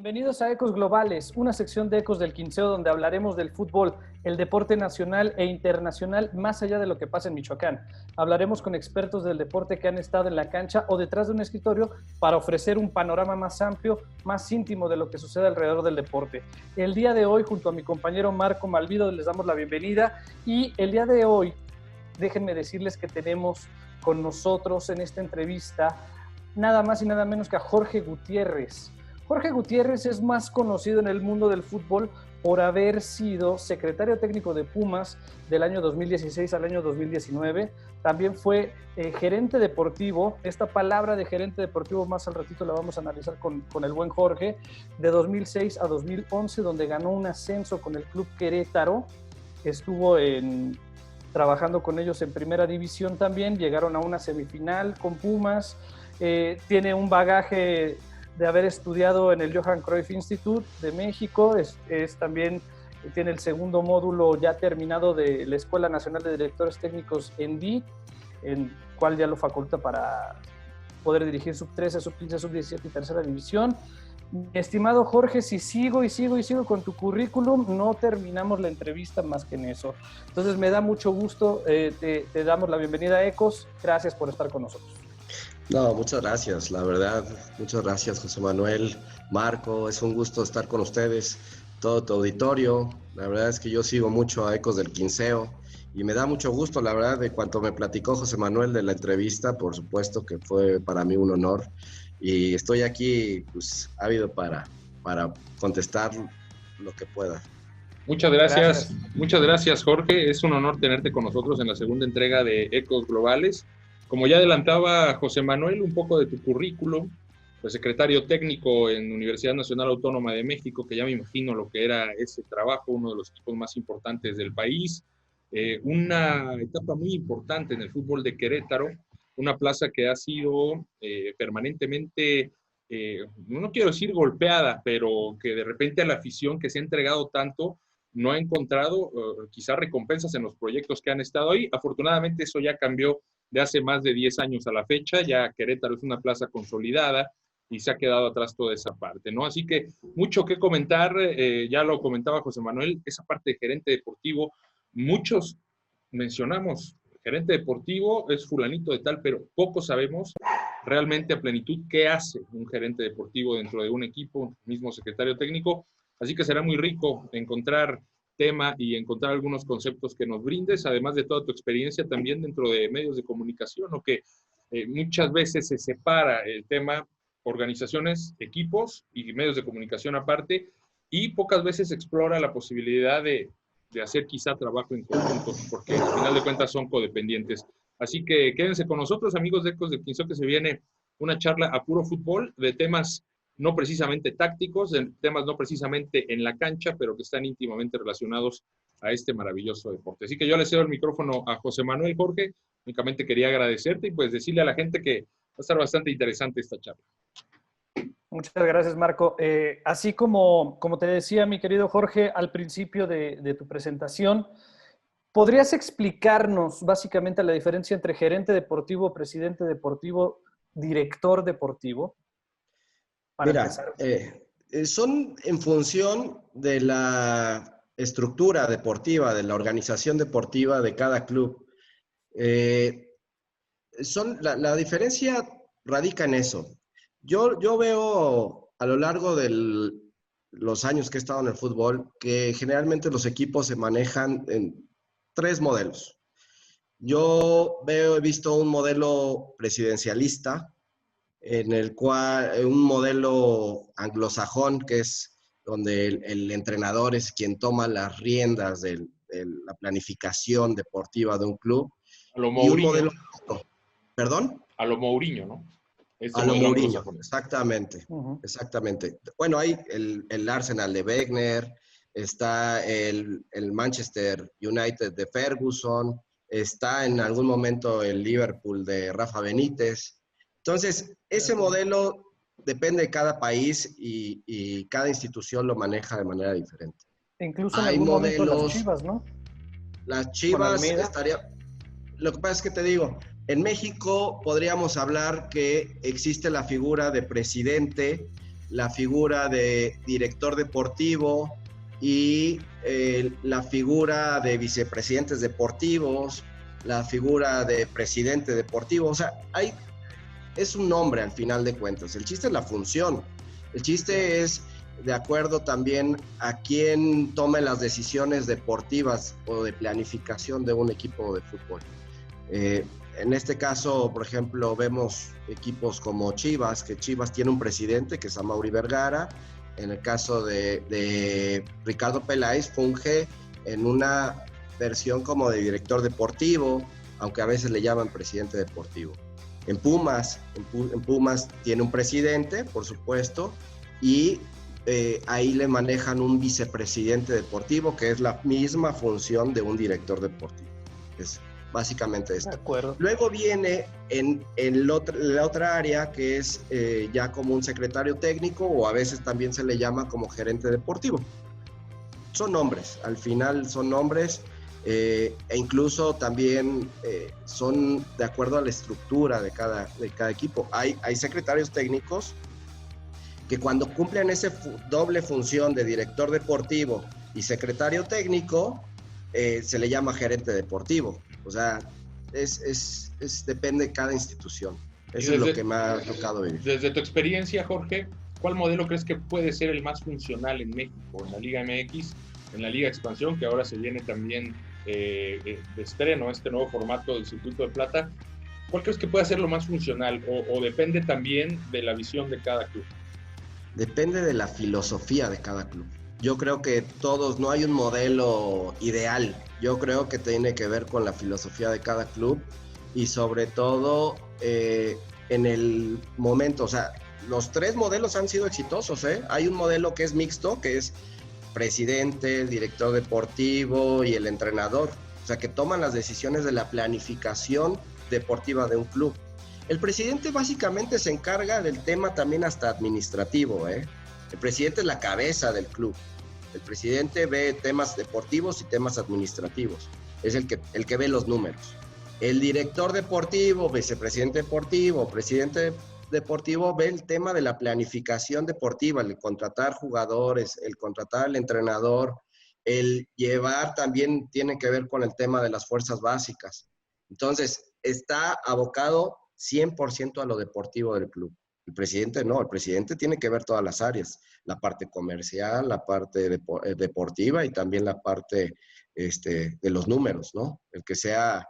Bienvenidos a Ecos Globales, una sección de Ecos del Quinceo donde hablaremos del fútbol, el deporte nacional e internacional más allá de lo que pasa en Michoacán. Hablaremos con expertos del deporte que han estado en la cancha o detrás de un escritorio para ofrecer un panorama más amplio, más íntimo de lo que sucede alrededor del deporte. El día de hoy, junto a mi compañero Marco Malvido, les damos la bienvenida y el día de hoy, déjenme decirles que tenemos con nosotros en esta entrevista nada más y nada menos que a Jorge Gutiérrez. Jorge Gutiérrez es más conocido en el mundo del fútbol por haber sido secretario técnico de Pumas del año 2016 al año 2019. También fue gerente deportivo. Esta palabra de gerente deportivo más al ratito la vamos a analizar con el buen Jorge. De 2006 a 2011, donde ganó un ascenso con el Club Querétaro. Estuvo trabajando con ellos en primera división también. Llegaron a una semifinal con Pumas. Tiene un bagaje de haber estudiado en el Johan Cruyff Institute de México, también tiene el segundo módulo ya terminado de la Escuela Nacional de Directores Técnicos ENDI, en cual ya lo faculta para poder dirigir sub-13, sub-15, sub-17 y tercera división. Mi estimado Jorge, si sigo con tu currículum, no terminamos la entrevista más que en eso. Entonces me da mucho gusto, te damos la bienvenida a Ecos, gracias por estar con nosotros. No, muchas gracias, la verdad, muchas gracias José Manuel, Marco, es un gusto estar con ustedes, todo tu auditorio. La verdad es que yo sigo mucho a Ecos del Quinceo y me da mucho gusto, la verdad, de cuanto me platicó José Manuel de la entrevista, por supuesto que fue para mí un honor y estoy aquí pues ávido para contestar lo que pueda. Muchas gracias Jorge, es un honor tenerte con nosotros en la segunda entrega de Ecos Globales. Como ya adelantaba José Manuel, un poco de tu currículum, pues secretario técnico en Universidad Nacional Autónoma de México, que ya me imagino lo que era ese trabajo, uno de los equipos más importantes del país, una etapa muy importante en el fútbol de Querétaro, una plaza que ha sido permanentemente, no quiero decir golpeada, pero que de repente a la afición que se ha entregado tanto, no ha encontrado quizás recompensas en los proyectos que han estado ahí. Afortunadamente eso ya cambió de hace más de 10 años a la fecha. Ya Querétaro es una plaza consolidada y se ha quedado atrás toda esa parte, ¿no? Así que mucho que comentar, ya lo comentaba José Manuel, esa parte de gerente deportivo, muchos mencionamos, gerente deportivo es fulanito de tal, pero poco sabemos realmente a plenitud qué hace un gerente deportivo dentro de un equipo, mismo secretario técnico. Así que será muy rico encontrar tema y encontrar algunos conceptos que nos brindes, además de toda tu experiencia también dentro de medios de comunicación, o que muchas veces se separa el tema organizaciones, equipos y medios de comunicación aparte, y pocas veces explora la posibilidad de hacer quizá trabajo en conjunto, porque al final de cuentas son codependientes. Así que quédense con nosotros, amigos de Ecos del Quinceo, que se viene una charla a puro fútbol de temas no precisamente tácticos, de temas no precisamente en la cancha, pero que están íntimamente relacionados a este maravilloso deporte. Así que yo le cedo el micrófono a José Manuel. Jorge, únicamente quería agradecerte y pues decirle a la gente que va a estar bastante interesante esta charla. Muchas gracias, Marco. Así como te decía, mi querido Jorge, al principio de tu presentación, ¿podrías explicarnos básicamente la diferencia entre gerente deportivo, presidente deportivo, director deportivo? Mira, son en función de la estructura deportiva, de la organización deportiva de cada club. La diferencia radica en eso. Yo veo a lo largo de los años que he estado en el fútbol que generalmente los equipos se manejan en 3 modelos. He visto un modelo presidencialista, en el cual un modelo anglosajón, que es donde el entrenador es quien toma las riendas de la planificación deportiva de un club. A lo y un Mourinho. modelo... ¿Perdón? A lo Mourinho, ¿no? A lo Mourinho, exactamente. Exactamente. Bueno, hay el Arsenal de Wenger, está el Manchester United de Ferguson, está en algún momento el Liverpool de Rafa Benítez. Entonces, ese modelo depende de cada país y cada institución lo maneja de manera diferente. Incluso en algún momento las Chivas, ¿no? Las Chivas estaría... Lo que pasa es que te digo, en México podríamos hablar que existe la figura de presidente, la figura de director deportivo y la figura de vicepresidentes deportivos, la figura de presidente deportivo. O sea, es un nombre al final de cuentas. El chiste es la función. El chiste es de acuerdo también a quién tome las decisiones deportivas o de planificación de un equipo de fútbol. En este caso, por ejemplo, vemos equipos como Chivas, que Chivas tiene un presidente que es Amaury Vergara. En el caso de Ricardo Peláez, funge en una versión como de director deportivo, aunque a veces le llaman presidente deportivo. En Pumas tiene un presidente, por supuesto, y ahí le manejan un vicepresidente deportivo, que es la misma función de un director deportivo. Es básicamente esto. De acuerdo. Luego viene en la otra área, que es ya como un secretario técnico, o a veces también se le llama como gerente deportivo. Son nombres, al final son nombres, e incluso también son de acuerdo a la estructura de cada equipo. Hay secretarios técnicos que cuando cumplen esa doble función de director deportivo y secretario técnico, se le llama gerente deportivo. O sea, depende de cada institución. Eso es lo que me ha tocado vivir. Desde tu experiencia, Jorge, ¿cuál modelo crees que puede ser el más funcional en México, en la Liga MX, en la Liga Expansión, que ahora se viene también de estreno este nuevo formato del Circuito de Plata? ¿Cuál crees que puede ser lo más funcional o depende también de la visión de cada club? Depende de la filosofía de cada club. Yo creo que no hay un modelo ideal. Yo creo que tiene que ver con la filosofía de cada club y sobre todo en el momento. O sea, los tres modelos han sido exitosos, ¿eh? Hay un modelo que es mixto, que es presidente, el director deportivo y el entrenador. O sea, que toman las decisiones de la planificación deportiva de un club. El presidente básicamente se encarga del tema también hasta administrativo, ¿eh? El presidente es la cabeza del club. El presidente ve temas deportivos y temas administrativos. Es el que ve los números. El director deportivo, vicepresidente deportivo, presidente deportivo ve el tema de la planificación deportiva, el contratar jugadores, el contratar al entrenador, el llevar también tiene que ver con el tema de las fuerzas básicas. Entonces, está abocado 100% a lo deportivo del club. El presidente no, el presidente tiene que ver todas las áreas, la parte comercial, la parte deportiva y también la parte de los números, ¿no? El que sea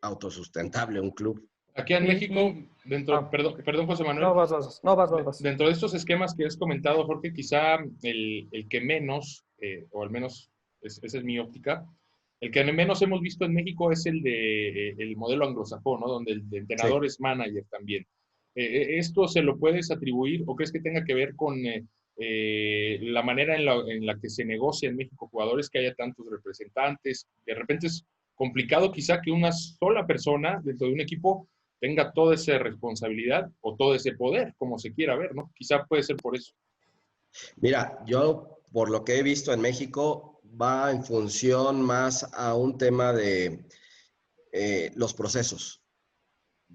autosustentable un club. Aquí en México, perdón José Manuel. Vas. Dentro de estos esquemas que has comentado, Jorge, quizá el que menos, o al menos esa es mi óptica, el que menos hemos visto en México es el modelo anglosajón, ¿no? Donde el entrenador es manager también. ¿Esto se lo puedes atribuir o crees que tenga que ver con la manera en la que se negocia en México jugadores, que haya tantos representantes? De repente es complicado quizá que una sola persona dentro de un equipo tenga toda esa responsabilidad o todo ese poder, como se quiera ver, ¿no? Quizá puede ser por eso. Mira, yo por lo que he visto en México va en función más a un tema de los procesos.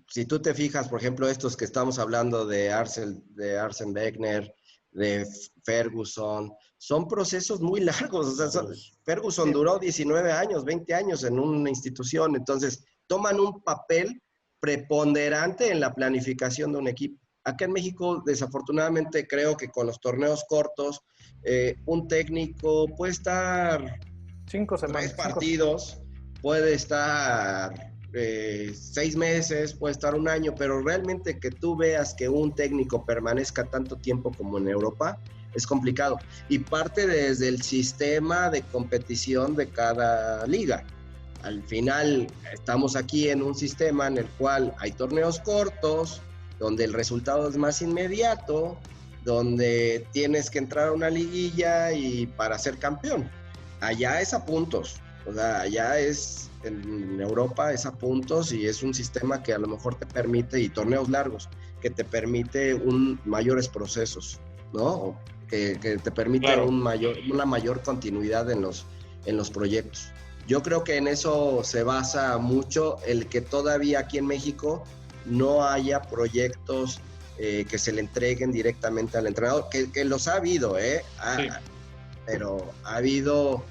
Si tú te fijas, por ejemplo, estos que estamos hablando de Arsene Wenger, de Ferguson, son procesos muy largos. O sea, Ferguson duró 19 años, 20 años en una institución, entonces toman un papel preponderante en la planificación de un equipo. Acá en México, desafortunadamente, creo que con los torneos cortos, un técnico puede estar 5 semanas, 3 partidos, puede estar 6 meses, puede estar un año, pero realmente que tú veas que un técnico permanezca tanto tiempo como en Europa es complicado. Y parte desde el sistema de competición de cada liga. Al final estamos aquí en un sistema en el cual hay torneos cortos, donde el resultado es más inmediato, donde tienes que entrar a una liguilla y para ser campeón. Allá es a puntos, o sea, allá es, en Europa es a puntos y es un sistema que a lo mejor te permite, y torneos largos, que te permite mayores procesos, ¿no? Que te permite claro, una mayor continuidad en los proyectos. Yo creo que en eso se basa mucho el que todavía aquí en México no haya proyectos que se le entreguen directamente al entrenador, que los ha habido, Sí. Pero ha habido,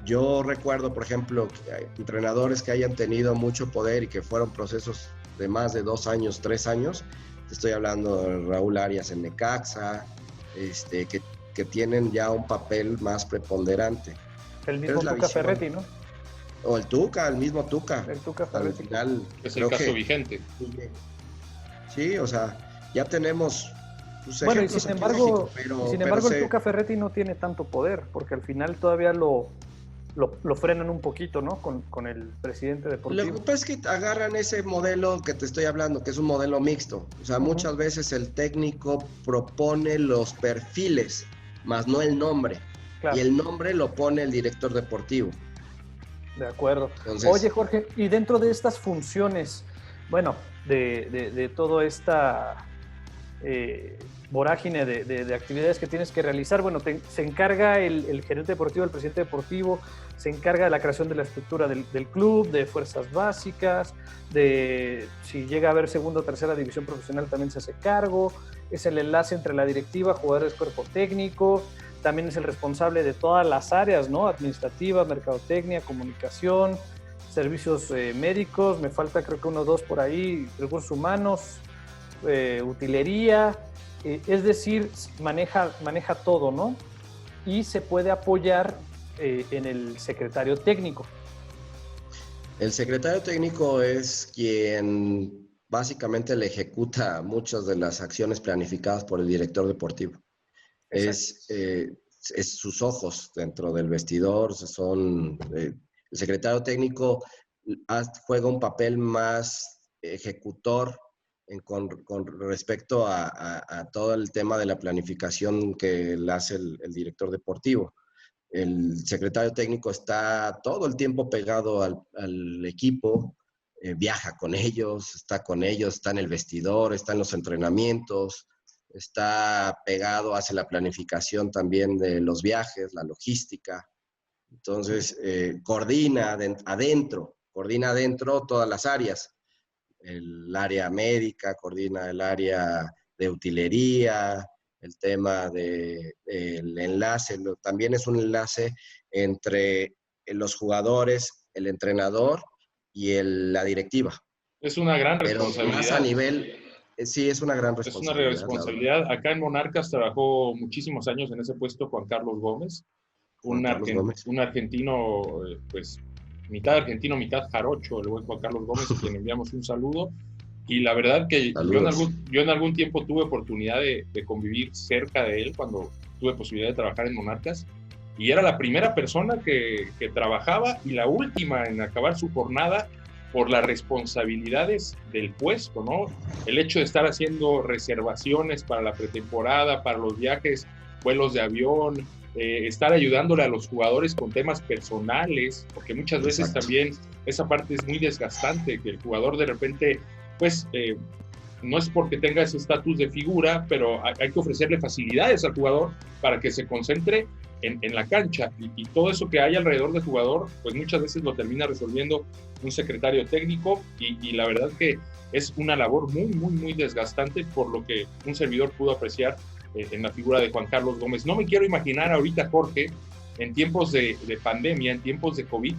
yo recuerdo, por ejemplo, que hay entrenadores que hayan tenido mucho poder y que fueron procesos de más de 2 años, 3 años. Te estoy hablando de Raúl Arias en Necaxa, que tienen ya un papel más preponderante. El mismo Tuca Ferretti, ¿no? O el Tuca, el mismo Tuca. El Tuca Ferretti. Al final, es el caso vigente. Sí, o sea, ya tenemos bueno, y sin embargo, México, el Tuca Ferretti no tiene tanto poder, porque al final todavía lo frenan un poquito, ¿no? Con el presidente deportivo. Lo que pasa es que agarran ese modelo que te estoy hablando, que es un modelo mixto. O sea, muchas veces el técnico propone los perfiles, más no el nombre. Claro. Y el nombre lo pone el director deportivo. De acuerdo. Entonces, oye, Jorge, y dentro de estas funciones, bueno, de toda esta vorágine de actividades que tienes que realizar, bueno, se encarga el gerente deportivo, el presidente deportivo, se encarga de la creación de la estructura del club, de fuerzas básicas, de si llega a haber segunda o tercera división profesional también se hace cargo, es el enlace entre la directiva, jugadores, cuerpo técnico, también es el responsable de todas las áreas, ¿no? Administrativa, mercadotecnia, comunicación, servicios médicos, me falta creo que 1 o 2 por ahí, recursos humanos, utilería, es decir, maneja todo, ¿no? Y se puede apoyar en el secretario técnico. El secretario técnico es quien básicamente le ejecuta muchas de las acciones planificadas por el director deportivo. Es sus ojos dentro del vestidor, el secretario técnico juega un papel más ejecutor con respecto a todo el tema de la planificación que le hace el director deportivo. El secretario técnico está todo el tiempo pegado al equipo, viaja con ellos, está en el vestidor, está en los entrenamientos, está pegado, hace la planificación también de los viajes, la logística. Entonces, coordina adentro todas las áreas. El área médica, coordina el área de utilería, el tema del enlace, también es un enlace entre los jugadores, el entrenador y la directiva. Es una gran responsabilidad. Pero más a nivel, sí, es una gran responsabilidad. Es una responsabilidad. Acá en Monarcas trabajó muchísimos años en ese puesto Juan Carlos Gómez, un argentino, pues mitad argentino, mitad jarocho, el buen Juan Carlos Gómez, a quien enviamos un saludo. Y la verdad que yo en algún tiempo tuve oportunidad de convivir cerca de él cuando tuve posibilidad de trabajar en Monarcas, y era la primera persona que trabajaba y la última en acabar su jornada por las responsabilidades del puesto, ¿no? El hecho de estar haciendo reservaciones para la pretemporada, para los viajes, vuelos de avión, estar ayudándole a los jugadores con temas personales, porque muchas veces también esa parte es muy desgastante, que el jugador de repente, pues, no es porque tenga ese estatus de figura, pero hay que ofrecerle facilidades al jugador para que se concentre en la cancha, y todo eso que hay alrededor del jugador, pues muchas veces lo termina resolviendo un secretario técnico, y la verdad que es una labor muy, muy, muy desgastante, por lo que un servidor pudo apreciar en la figura de Juan Carlos Gómez. No me quiero imaginar ahorita, Jorge, en tiempos de pandemia, en tiempos de COVID,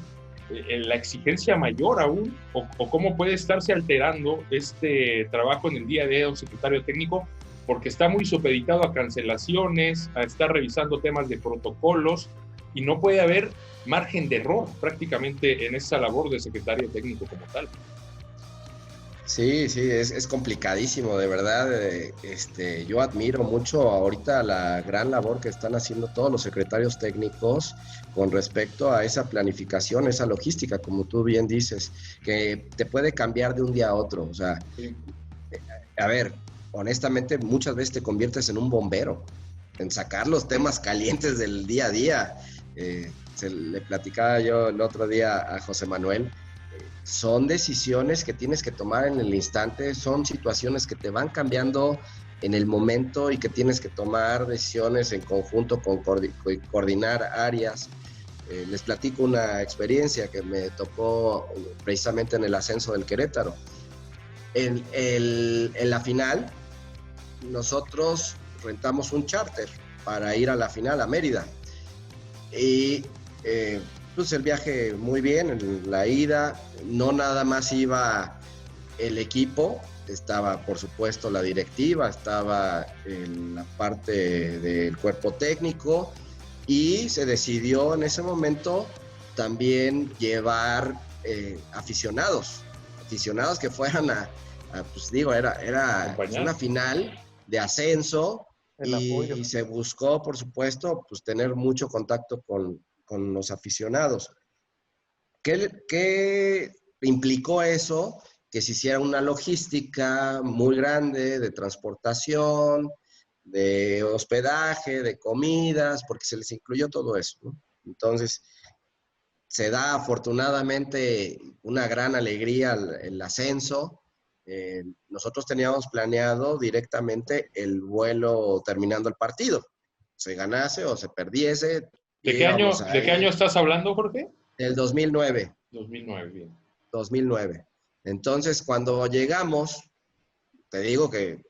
la exigencia mayor aún, o cómo puede estarse alterando este trabajo en el día a día de un secretario técnico, porque está muy supeditado a cancelaciones, a estar revisando temas de protocolos, y no puede haber margen de error prácticamente en esa labor de secretario técnico como tal. Sí, es complicadísimo, de verdad. Yo admiro mucho ahorita la gran labor que están haciendo todos los secretarios técnicos con respecto a esa planificación, esa logística, como tú bien dices, que te puede cambiar de un día a otro. O sea, sí. A ver, honestamente, muchas veces te conviertes en un bombero, en sacar los temas calientes del día a día. Le platicaba yo el otro día a José Manuel. Son decisiones que tienes que tomar en el instante, son situaciones que te van cambiando en el momento y que tienes que tomar decisiones en conjunto con coordinar áreas. Les platico una experiencia que me tocó precisamente en el ascenso del Querétaro. En la final, nosotros rentamos un charter para ir a la final a Mérida. Y pues el viaje muy bien, en la ida, no nada más iba el equipo, estaba por supuesto la directiva, estaba en la parte del cuerpo técnico y se decidió en ese momento también llevar aficionados que fueran pues digo, era una final de ascenso y se buscó, por supuesto, pues tener mucho contacto con los aficionados. ¿Qué implicó eso? Que se hiciera una logística muy grande de transportación, de hospedaje, de comidas, porque se les incluyó todo eso, ¿no? Entonces, se da afortunadamente una gran alegría el ascenso. Nosotros teníamos planeado directamente el vuelo terminando el partido. Se ganase o se perdiese. ¿De qué año estás hablando, Jorge? Del 2009. 2009, bien. 2009. Entonces, cuando llegamos, te digo que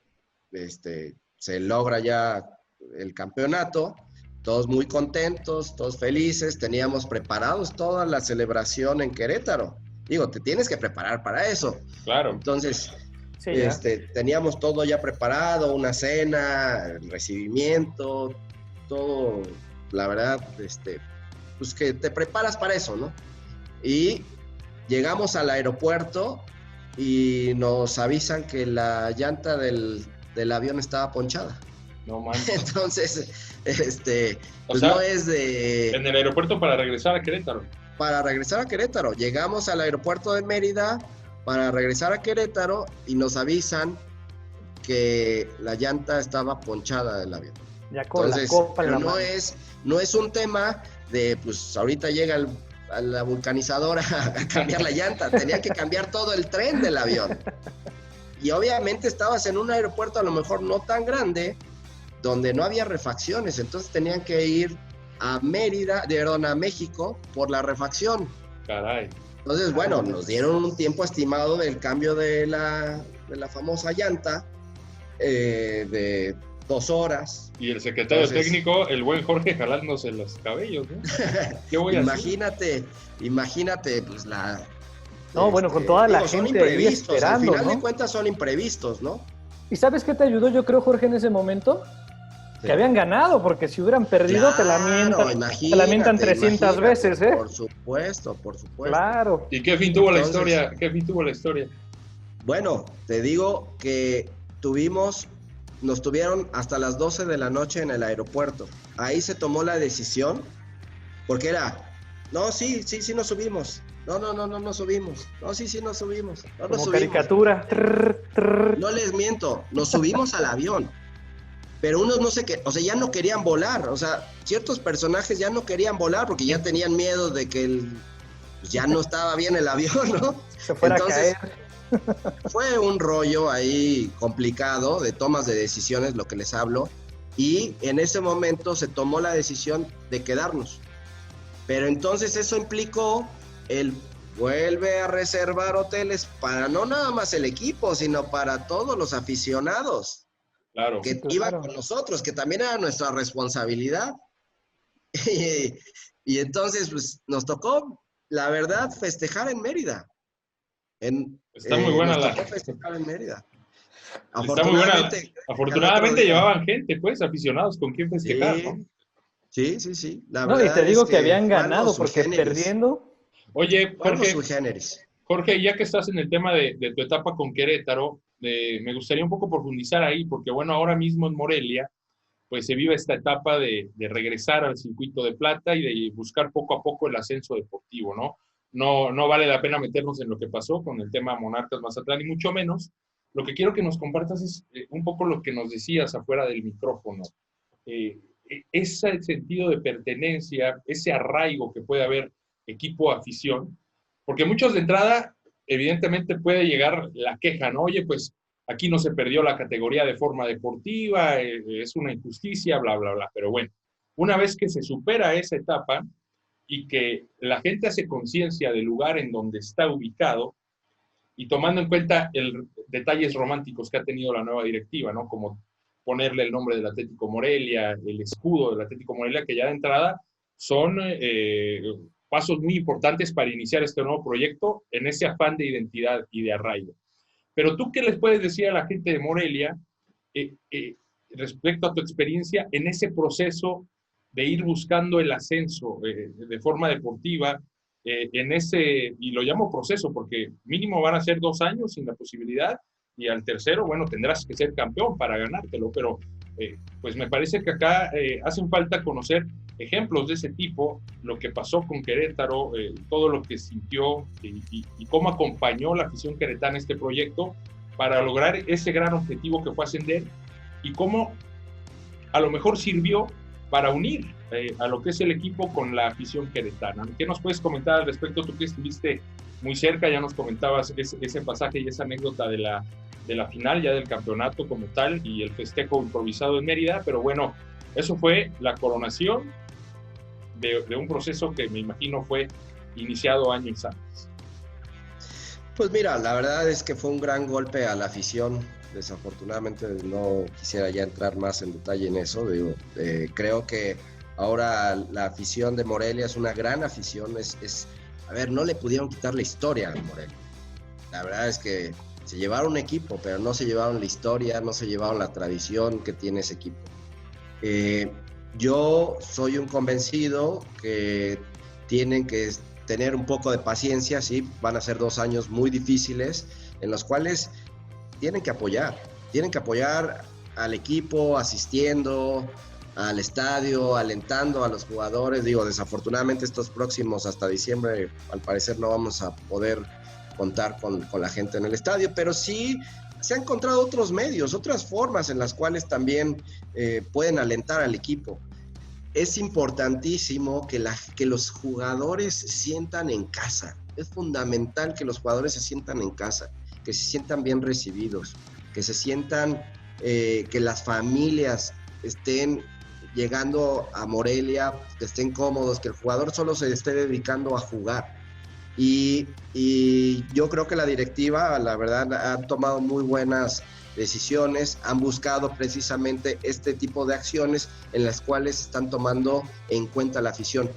se logra ya el campeonato, todos muy contentos, todos felices, teníamos preparados toda la celebración en Querétaro. Digo, te tienes que preparar para eso. Claro. Entonces, sí, teníamos todo ya preparado, una cena, el recibimiento, todo, la verdad, pues que te preparas para eso, ¿no? Y llegamos al aeropuerto y nos avisan que la llanta del avión estaba ponchada. No manches. Entonces, pues sea, no es de... En el aeropuerto para regresar a Querétaro. Para regresar a Querétaro. Llegamos al aeropuerto de Mérida para regresar a Querétaro y nos avisan que la llanta estaba ponchada del avión. Ya con entonces, la copa en la no mano. no es un tema de, pues ahorita llega a la vulcanizadora a cambiar la llanta. Tenía que cambiar todo el tren del avión. Y obviamente estabas en un aeropuerto a lo mejor no tan grande, donde no había refacciones, entonces tenían que ir a México por la refacción. Caray. Entonces, bueno, nos dieron un tiempo estimado del cambio de la famosa llanta, de 2 horas. Y el secretario técnico, el buen Jorge, jalándose los cabellos, ¿no? ¿Qué voy a hacer? Imagínate, pues No, bueno, con toda la gente imprevistos, esperando, al final ¿no? de cuentas son imprevistos, ¿no? ¿Y sabes qué te ayudó, yo creo, Jorge, en ese momento? Sí. Que habían ganado, porque si hubieran perdido, claro, te la mientan 300 veces, ¿eh? Por supuesto. Claro. ¿Y qué fin tuvo la historia? ¿Qué fin tuvo la historia? Bueno, te digo que nos tuvieron hasta las 12 de la noche en el aeropuerto. Ahí se tomó la decisión, porque sí nos subimos. No subimos. No, sí nos subimos. No nos Como subimos. caricatura. No les miento, nos subimos al avión. Pero unos no sé qué, o sea, ya no querían volar. O sea, ciertos personajes ya no querían volar porque ya tenían miedo de que pues ya no estaba bien el avión, ¿no? Se fuera Entonces, a caer. fue un rollo ahí complicado de tomas de decisiones, lo que les hablo. Y en ese momento se tomó la decisión de quedarnos. Pero entonces eso implicó vuelve a reservar hoteles para no nada más el equipo, sino para todos los aficionados. Claro. Que iban con nosotros, que también era nuestra responsabilidad. Y entonces, pues, nos tocó, la verdad, festejar en Mérida. Está muy buena nos tocó festejar en Mérida. Está muy buena. Afortunadamente llevaban gente, pues, aficionados con quien festejar, ¿no? Sí. La no, verdad y te digo es que habían ganado, porque generis. perdiendo... Oye, Jorge, ya que estás en el tema de tu etapa con Querétaro, me gustaría un poco profundizar ahí, porque bueno, ahora mismo en Morelia, pues se vive esta etapa de regresar al circuito de plata y de buscar poco a poco el ascenso deportivo, ¿no? No vale la pena meternos en lo que pasó con el tema Monarcas Mazatlán, y mucho menos. Lo que quiero que nos compartas es un poco lo que nos decías afuera del micrófono. Ese sentido de pertenencia, ese arraigo que puede haber equipo-afición, porque muchos de entrada, evidentemente puede llegar la queja, ¿no? Oye, pues aquí no se perdió la categoría de forma deportiva, es una injusticia, bla, bla, bla. Pero bueno, una vez que se supera esa etapa y que la gente hace conciencia del lugar en donde está ubicado, y tomando en cuenta detalles románticos que ha tenido la nueva directiva, ¿no? Como ponerle el nombre del Atlético Morelia, el escudo del Atlético Morelia, que ya de entrada son pasos muy importantes para iniciar este nuevo proyecto en ese afán de identidad y de arraigo. Pero tú, ¿qué les puedes decir a la gente de Morelia respecto a tu experiencia en ese proceso de ir buscando el ascenso de forma deportiva, en ese, y lo llamo proceso porque mínimo van a ser 2 años sin la posibilidad, y al tercero, bueno, tendrás que ser campeón para ganártelo, pero pues me parece que acá hacen falta conocer ejemplos de ese tipo, lo que pasó con Querétaro, todo lo que sintió y cómo acompañó la afición queretana este proyecto para lograr ese gran objetivo que fue ascender, y cómo a lo mejor sirvió para unir a lo que es el equipo con la afición queretana. ¿Qué nos puedes comentar al respecto? Tú que estuviste muy cerca, ya nos comentabas ese pasaje y esa anécdota de la final, ya del campeonato como tal, y el festejo improvisado en Mérida, pero bueno, eso fue la coronación de un proceso que me imagino fue iniciado años antes. Pues mira, la verdad es que fue un gran golpe a la afición. Desafortunadamente no quisiera ya entrar más en detalle en eso. Creo que ahora la afición de Morelia es una gran afición. A ver, no le pudieron quitar la historia a Morelia. La verdad es que se llevaron un equipo, pero no se llevaron la historia, no se llevaron la tradición que tiene ese equipo. Yo soy un convencido que tienen que tener un poco de paciencia, sí, van a ser 2 años muy difíciles, en los cuales tienen que apoyar al equipo, asistiendo al estadio, alentando a los jugadores. Digo, desafortunadamente estos próximos hasta diciembre, al parecer no vamos a poder contar con la gente en el estadio, pero sí se han encontrado otros medios, otras formas en las cuales también pueden alentar al equipo. Es importantísimo que los jugadores se sientan en casa. Es fundamental que los jugadores se sientan en casa, que se sientan bien recibidos, que se sientan, que las familias estén llegando a Morelia, que estén cómodos, que el jugador solo se esté dedicando a jugar. Y yo creo que la directiva, la verdad, ha tomado muy buenas decisiones, han buscado precisamente este tipo de acciones en las cuales están tomando en cuenta la afición.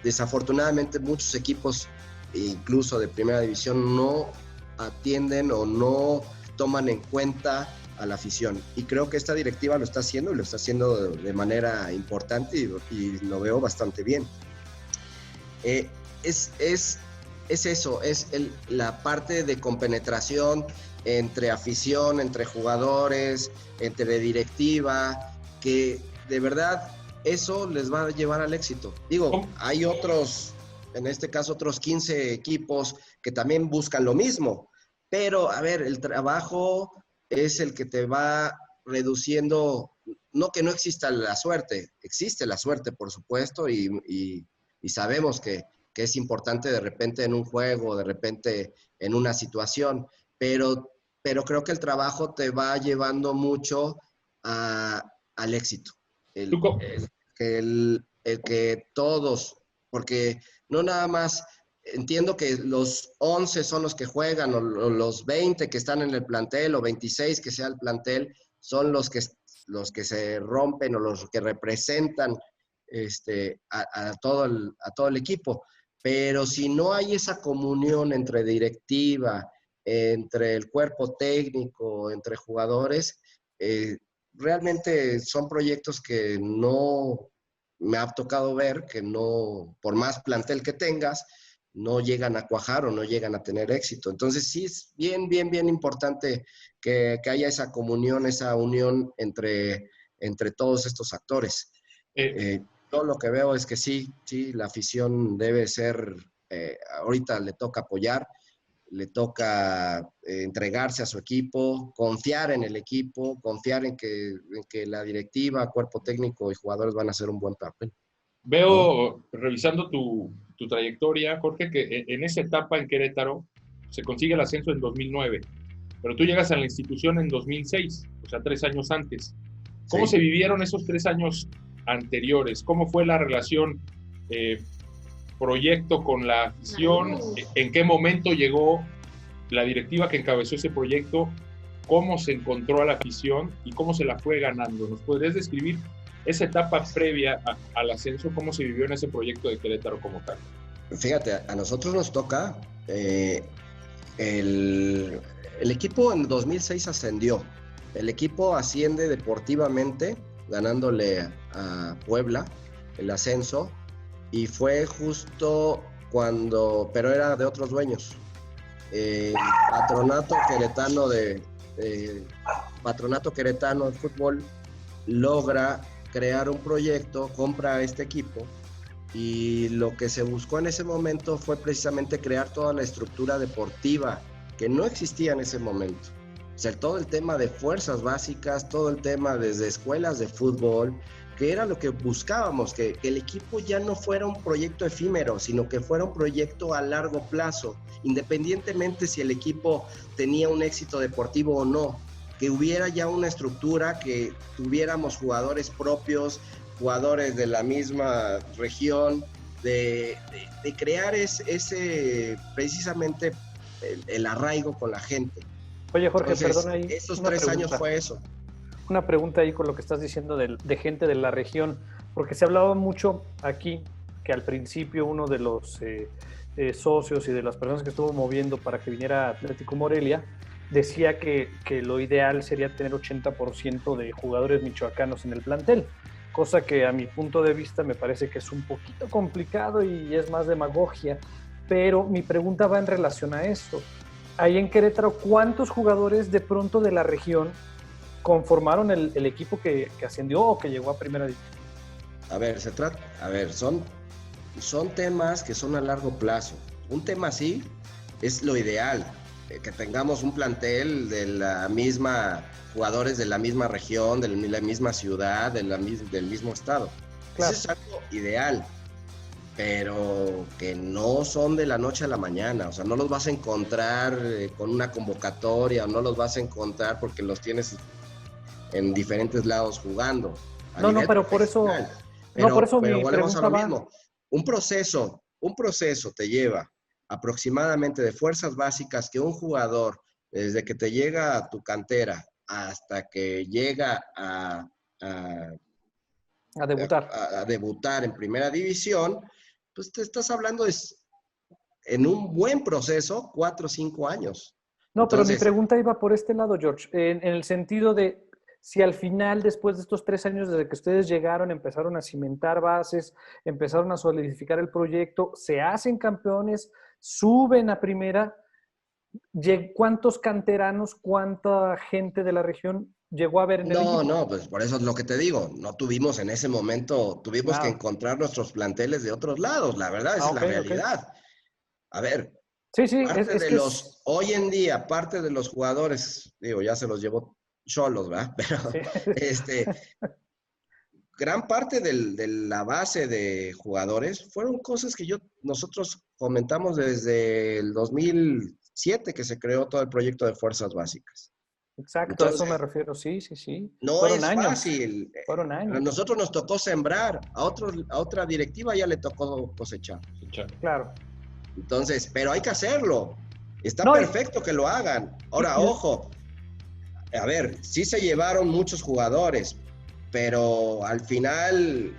Desafortunadamente muchos equipos, incluso de primera división, no atienden o no toman en cuenta a la afición, y creo que esta directiva lo está haciendo, y lo está haciendo de manera importante, y lo veo bastante bien. Es eso, es la parte de compenetración entre afición, entre jugadores, entre directiva, que de verdad eso les va a llevar al éxito. Digo, hay otros, en este caso otros 15 equipos que también buscan lo mismo, pero a ver, el trabajo es el que te va reduciendo, no que no exista la suerte, existe la suerte por supuesto, y sabemos que es importante de repente en un juego, de repente en una situación, pero creo que el trabajo te va llevando mucho al éxito. El que todos, porque no nada más, entiendo que los 11 son los que juegan, o los 20 que están en el plantel, o 26 que sea el plantel, son los que se rompen, o los que representan a todo el equipo. Pero si no hay esa comunión entre directiva, entre el cuerpo técnico, entre jugadores, realmente son proyectos que no me ha tocado ver, que no, por más plantel que tengas, no llegan a cuajar o no llegan a tener éxito. Entonces sí es bien, bien, bien importante que haya esa comunión, esa unión entre todos estos actores. Todo lo que veo es que sí, la afición debe ser, ahorita le toca apoyar, le toca entregarse a su equipo, confiar en el equipo, confiar en que la directiva, cuerpo técnico y jugadores van a hacer un buen papel. Veo, revisando tu trayectoria, Jorge, que en esa etapa en Querétaro se consigue el ascenso en 2009, pero tú llegas a la institución en 2006, o sea, 3 años antes. ¿Cómo se vivieron esos 3 años anteriores? ¿Cómo fue la relación proyecto con la afición? ¿En qué momento llegó la directiva que encabezó ese proyecto, cómo se encontró a la afición y cómo se la fue ganando. ¿Nos podrías describir esa etapa previa al ascenso, cómo se vivió en ese proyecto de Querétaro como tal? Fíjate, a nosotros nos toca, el equipo en 2006 ascendió. El equipo asciende deportivamente, ganándole a Puebla el ascenso, y fue justo cuando, pero era de otros dueños. Patronato Queretano de fútbol logra crear un proyecto, compra este equipo, y lo que se buscó en ese momento fue precisamente crear toda la estructura deportiva que no existía en ese momento. O sea, todo el tema de fuerzas básicas, todo el tema desde escuelas de fútbol, que era lo que buscábamos, que el equipo ya no fuera un proyecto efímero, sino que fuera un proyecto a largo plazo, independientemente si el equipo tenía un éxito deportivo o no, que hubiera ya una estructura, que tuviéramos jugadores propios, jugadores de la misma región, de crear ese precisamente el arraigo con la gente. Oye, Jorge, entonces, perdona ahí. Estos 3 años fue eso. Una pregunta ahí con lo que estás diciendo de gente de la región, porque se hablaba mucho aquí que al principio uno de los socios y de las personas que estuvo moviendo para que viniera Atlético Morelia decía que lo ideal sería tener 80% de jugadores michoacanos en el plantel, cosa que a mi punto de vista me parece que es un poquito complicado y es más demagogia, pero mi pregunta va en relación a esto. Ahí en Querétaro, ¿cuántos jugadores de pronto de la región conformaron el equipo que ascendió o que llegó a primera división? A ver, son temas que son a largo plazo. Un tema así es lo ideal, que tengamos un plantel de la misma, jugadores de la misma región, de la misma ciudad, del mismo estado. Claro. Eso es algo ideal, pero que no son de la noche a la mañana. O sea, no los vas a encontrar con una convocatoria, no los vas a encontrar porque los tienes en diferentes lados jugando. No, pero por eso... Pero volvemos a lo mismo. Un proceso te lleva aproximadamente de fuerzas básicas que un jugador, desde que te llega a tu cantera hasta que llega a debutar en primera división, pues te estás hablando en un buen proceso, 4 o 5 años. No, entonces, pero mi pregunta iba por este lado, George, en el sentido de si al final, después de estos 3 años desde que ustedes llegaron, empezaron a cimentar bases, empezaron a solidificar el proyecto, se hacen campeones, suben a primera, ¿cuántos canteranos, cuánta gente de la región llegó a ver en el equipo? No, pues por eso es lo que te digo, no tuvimos en ese momento, tuvimos que encontrar nuestros planteles de otros lados, la verdad, esa es la realidad. A ver, hoy en día, parte de los jugadores, digo, ya se los llevó Xolos, ¿verdad? Pero gran parte de la base de jugadores fueron cosas que nosotros comentamos desde el 2007 que se creó todo el proyecto de fuerzas básicas. Exacto, entonces, a eso me refiero, sí. No fueron fácil. Fueron años. A nosotros nos tocó sembrar, a otra directiva ya le tocó cosechar. Claro. Entonces, pero hay que hacerlo. Está perfecto que lo hagan. Ahora, ojo, a ver, sí se llevaron muchos jugadores, pero al final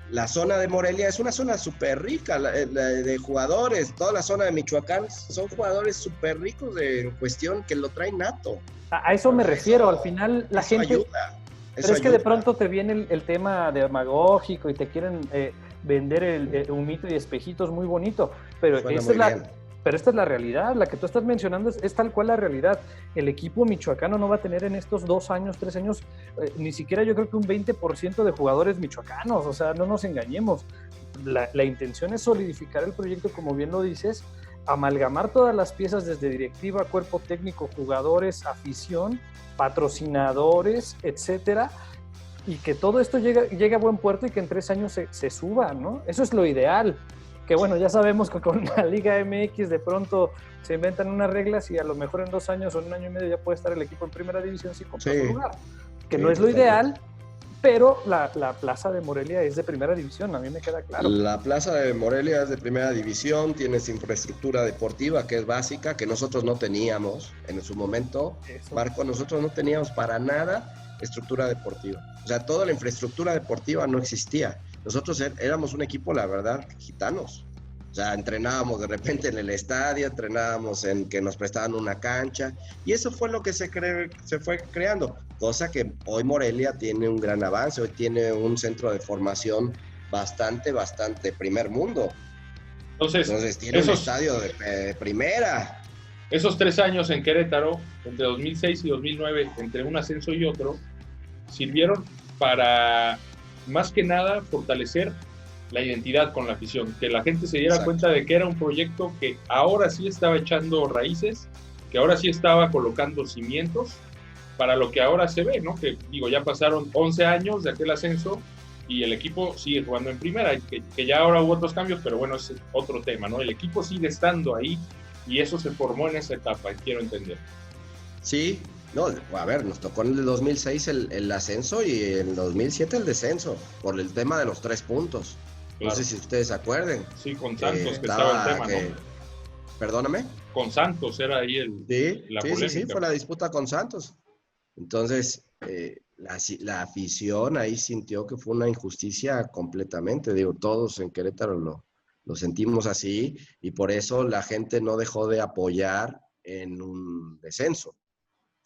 la zona de Morelia es una zona súper rica de jugadores. Toda la zona de Michoacán son jugadores súper ricos de cuestión que lo traen nato. A eso me refiero. Al final la gente... Ayuda. Pero es que de pronto te viene el tema demagógico y te quieren vender el humito y espejitos muy bonito. Pero esta es la realidad, la que tú estás mencionando es tal cual la realidad. El equipo michoacano no va a tener en estos 2 años, 3 años, ni siquiera yo creo que un 20% de jugadores michoacanos, o sea, no nos engañemos. La intención es solidificar el proyecto, como bien lo dices, amalgamar todas las piezas desde directiva, cuerpo técnico, jugadores, afición, patrocinadores, etcétera, y que todo esto llegue a buen puerto y que en 3 años se suba, ¿no? Eso es lo ideal. Que bueno, ya sabemos que con la Liga MX de pronto se inventan unas reglas y a lo mejor en 2 años o en 1 año y medio ya puede estar el equipo en primera división sin comprar su lugar. Que no es lo ideal, pero la Plaza de Morelia es de primera división, a mí me queda claro. La Plaza de Morelia es de primera división, tienes infraestructura deportiva que es básica, que nosotros no teníamos en su momento. Eso. Marco, nosotros no teníamos para nada estructura deportiva. O sea, toda la infraestructura deportiva no existía. Nosotros éramos un equipo, la verdad, gitanos. O sea, entrenábamos de repente en el estadio, entrenábamos en que nos prestaban una cancha, y eso fue lo que se fue creando, cosa que hoy Morelia tiene un gran avance, hoy tiene un centro de formación bastante primer mundo. Entonces tiene un estadio de primera. Esos 3 años en Querétaro, entre 2006 y 2009, entre un ascenso y otro, sirvieron para, más que nada, fortalecer la identidad con la afición, que la gente se diera cuenta de que era un proyecto que ahora sí estaba echando raíces, que ahora sí estaba colocando cimientos para lo que ahora se ve, ¿no? Que digo, ya pasaron 11 años de aquel ascenso y el equipo sigue jugando en primera, que ya ahora hubo otros cambios, pero bueno, ese es otro tema, ¿no? El equipo sigue estando ahí y eso se formó en esa etapa, quiero entender. Sí, no, a ver, nos tocó en el 2006 el ascenso y en el 2007 el descenso, por el tema de los 3 puntos. Claro. No sé si ustedes se acuerden. Sí, con Santos que estaba el tema, ¿no? ¿Perdóname? Con Santos era ahí la polémica. Sí, fue la disputa con Santos. Entonces, la afición ahí sintió que fue una injusticia completamente. Digo, todos en Querétaro lo sentimos así, y por eso la gente no dejó de apoyar en un descenso.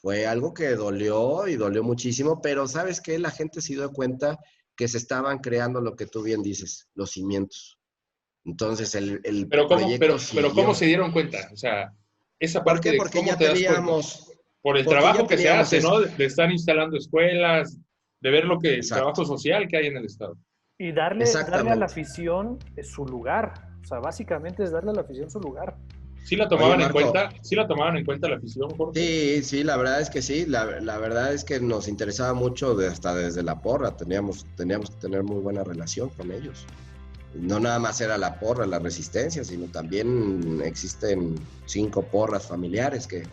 Fue algo que dolió y dolió muchísimo, pero ¿sabes qué? La gente se dio cuenta que se estaban creando lo que tú bien dices, los cimientos. Entonces, pero ¿cómo se dieron cuenta? O sea, esa parte de porque cómo ya te teníamos... das cuenta. Por el trabajo que se hace, ¿no? De estar instalando escuelas, de ver el trabajo social que hay en el Estado. Y darle a la afición su lugar. O sea, básicamente es darle a la afición su lugar. ¿Sí la tomaban en cuenta? ¿Sí la tomaban en cuenta la afición, Jorge? Sí, la verdad es que sí. La verdad es que nos interesaba mucho hasta desde la porra. Teníamos que tener muy buena relación con ellos. No nada más era la porra, la resistencia, sino también existen 5 porras familiares que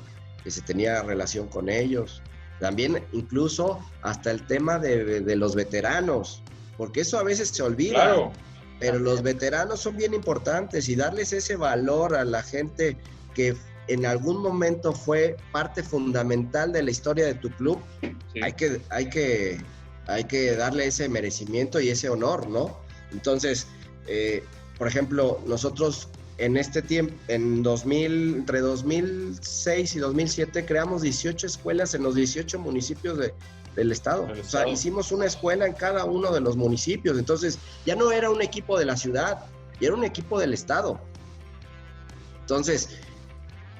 se tenía relación con ellos. También incluso hasta el tema de los veteranos, porque eso a veces se olvida. Claro. Pero los veteranos son bien importantes, y darles ese valor a la gente que en algún momento fue parte fundamental de la historia de tu club, sí. hay que darle ese merecimiento y ese honor, ¿no? Entonces, por ejemplo, nosotros en este tiempo, entre 2006 y 2007, creamos 18 escuelas en los 18 municipios del estado. O sea, hicimos una escuela en cada uno de los municipios. Entonces, ya no era un equipo de la ciudad, ya era un equipo del estado. Entonces,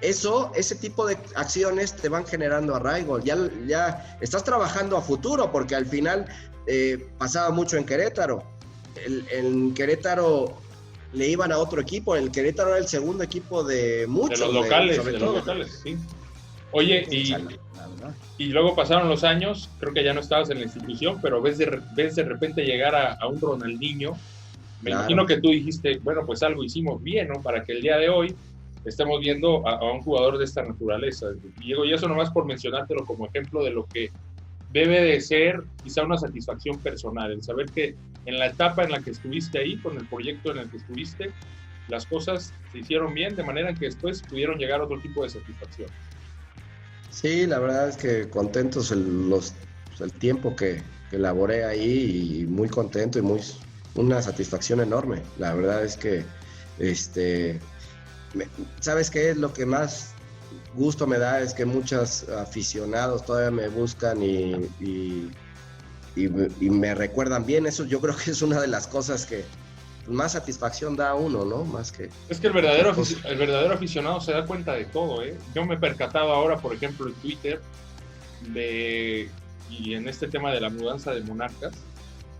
ese tipo de acciones te van generando arraigo. Ya estás trabajando a futuro, porque al final pasaba mucho en Querétaro. En Querétaro le iban a otro equipo. El Querétaro era el segundo equipo de muchos. De los locales, sí. Oye, y luego pasaron los años, creo que ya no estabas en la institución, pero ves de repente llegar a un Ronaldinho. Me imagino que tú dijiste, bueno, pues algo hicimos bien, ¿no? Para que el día de hoy estemos viendo a un jugador de esta naturaleza. Diego, y eso nomás por mencionártelo como ejemplo de lo que debe de ser quizá una satisfacción personal, el saber que en la etapa en la que estuviste ahí, con el proyecto en el que estuviste, las cosas se hicieron bien, de manera que después pudieron llegar a otro tipo de satisfacción. Sí, la verdad es que contentos el tiempo que laboré ahí, y muy contento y una satisfacción enorme. La verdad es que, ¿sabes qué es lo que más gusto me da? Es que muchos aficionados todavía me buscan y me recuerdan bien. Eso yo creo que es una de las cosas que más satisfacción da a uno, ¿no? Más que... Es que el verdadero aficionado se da cuenta de todo, ¿eh? Yo me he percatado ahora, por ejemplo, en Twitter, y en este tema de la mudanza de Monarcas,